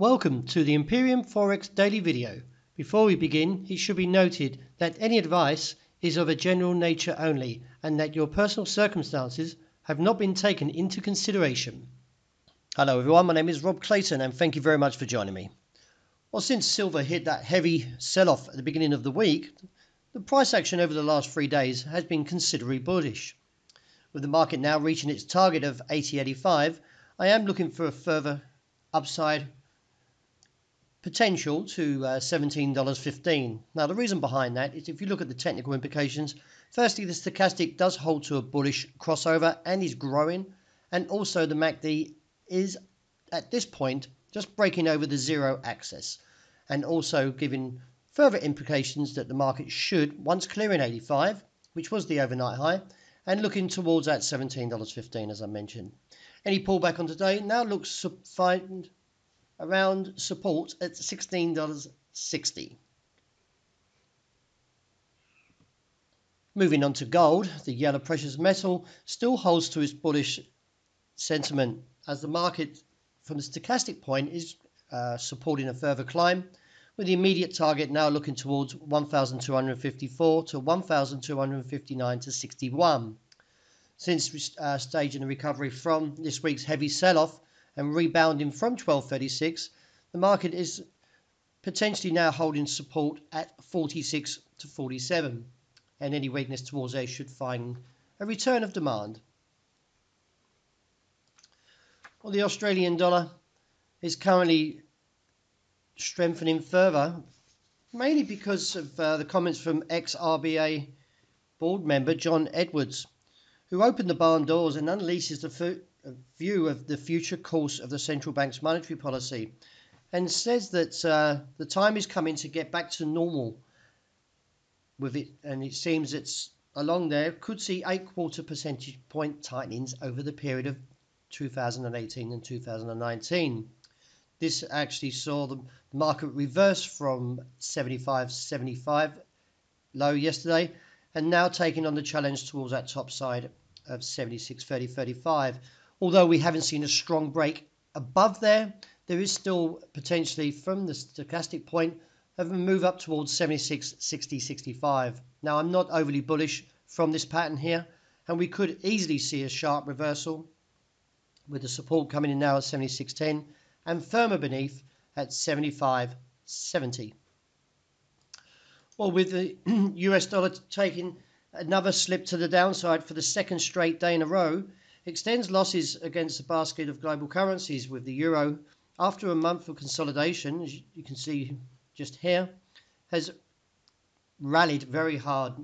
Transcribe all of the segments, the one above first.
Welcome to the Imperium Forex daily video. Before we begin, it should be noted that any advice is of a general nature only and that your personal circumstances have not been taken into consideration. Hello everyone, my name is Rob Clayton and thank you very much for joining me. Well, since silver hit that heavy sell-off at the beginning of the week, the price action over the last 3 days has been considerably bullish. With the market now reaching its target of 80.85, I am looking for a further upside potential to $17.15. Now the reason behind that is if you look at the technical implications, firstly the stochastic does hold to a bullish crossover and is growing, and also the MACD is at this point just breaking over the zero axis and also giving further implications that the market should, once clearing 85, which was the overnight high, and looking towards that $17.15 as I mentioned. Any pullback on today now looks to find around support at $16.60. Moving on to gold, the yellow precious metal still holds to its bullish sentiment as the market from the stochastic point is supporting a further climb, with the immediate target now looking towards 1,254 to 1,259 to 61. Since staging a recovery from this week's heavy sell-off and rebounding from 1236, the market is potentially now holding support at 46 to 47, and any weakness towards there should find a return of demand. Well, the Australian dollar is currently strengthening further, mainly because of the comments from ex-RBA board member John Edwards, who opened the barn doors and unleashes the view of the future course of the central bank's monetary policy, and says that the time is coming to get back to normal with it, and it seems it's along there could see 8/4 percentage point tightenings over the period of 2018 and 2019. This actually saw the market reverse from 75.75 low yesterday and now taking on the challenge towards that top side of 76.30-35. Although we haven't seen a strong break above there, there is still potentially from the stochastic point of a move up towards 76.60-65. Now I'm not overly bullish from this pattern here, and we could easily see a sharp reversal with the support coming in now at 76.10 and firmer beneath at 75.70. Well, with the US dollar taking another slip to the downside for the second straight day in a row, extends losses against the basket of global currencies, with the euro, after a month of consolidation, as you can see just here, has rallied very hard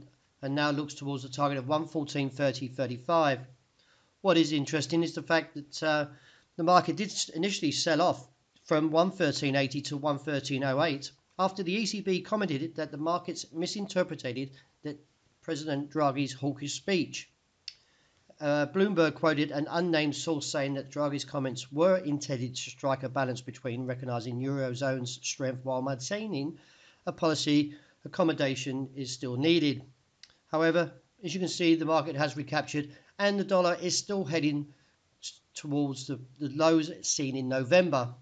and now looks towards the target of 114.30-35. What is interesting is the fact that the market did initially sell off from 113.80 to 113.08 after the ECB commented that the markets misinterpreted that President Draghi's hawkish speech. Bloomberg quoted an unnamed source saying that Draghi's comments were intended to strike a balance between recognising Eurozone's strength while maintaining a policy accommodation is still needed. However, as you can see, the market has recaptured and the dollar is still heading towards the lows seen in November.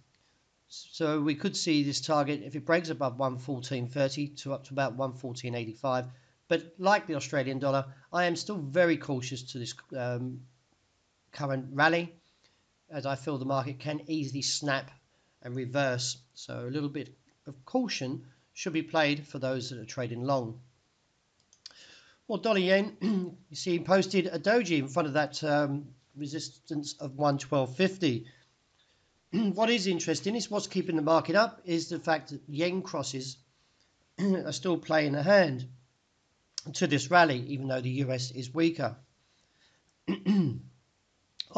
So we could see this target, if it breaks above 114.30 to up to about 114.85. But like the Australian dollar, I am still very cautious to this current rally, as I feel the market can easily snap and reverse. So a little bit of caution should be played for those that are trading long. Well, dollar yen, you see, posted a doji in front of that resistance of 112.50. What is interesting is what's keeping the market up is the fact that yen crosses are still playing a hand to this rally, even though the US is weaker. On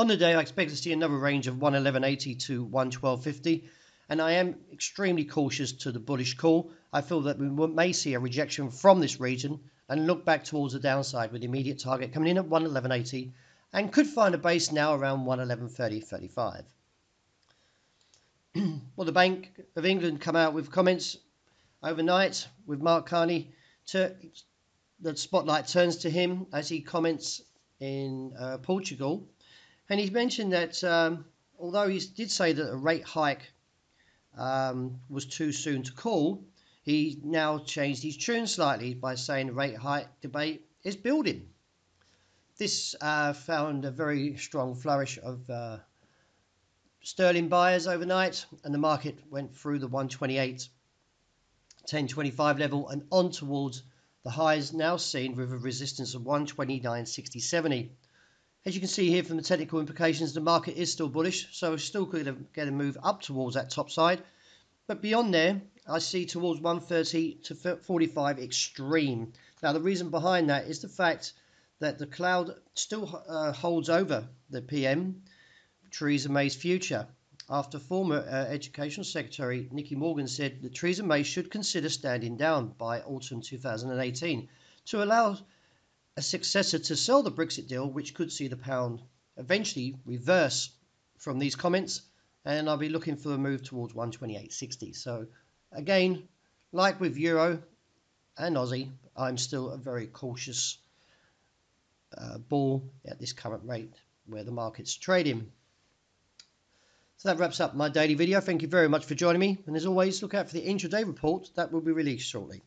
the day, I expect to see another range of 111.80 to 112.50, and I am extremely cautious to the bullish call. I feel that we may see a rejection from this region and look back towards the downside, with the immediate target coming in at 111.80 and could find a base now around 111.30-35. Well, the Bank of England come out with comments overnight with Mark Carney. The spotlight turns to him as he comments in Portugal, and he's mentioned that although he did say that a rate hike was too soon to call, he now changed his tune slightly by saying the rate hike debate is building. This found a very strong flourish of sterling buyers overnight, and the market went through the 128.1025 level and on towards the highs now seen with a resistance of 129.6070. As you can see here from the technical implications, the market is still bullish, so we're still going to get a move up towards that top side. But beyond there, I see towards 130 to 45 extreme. Now, the reason behind that is the fact that the cloud still holds over the PM, Theresa May's future, after former Education Secretary Nicky Morgan said that Theresa May should consider standing down by autumn 2018 to allow a successor to sell the Brexit deal, which could see the pound eventually reverse from these comments, and I'll be looking for a move towards 128.60. So again, like with Euro and Aussie, I'm still a very cautious bull at this current rate where the market's trading. So that wraps up my daily video. Thank you very much for joining me, and as always, look out for the intraday report that will be released shortly.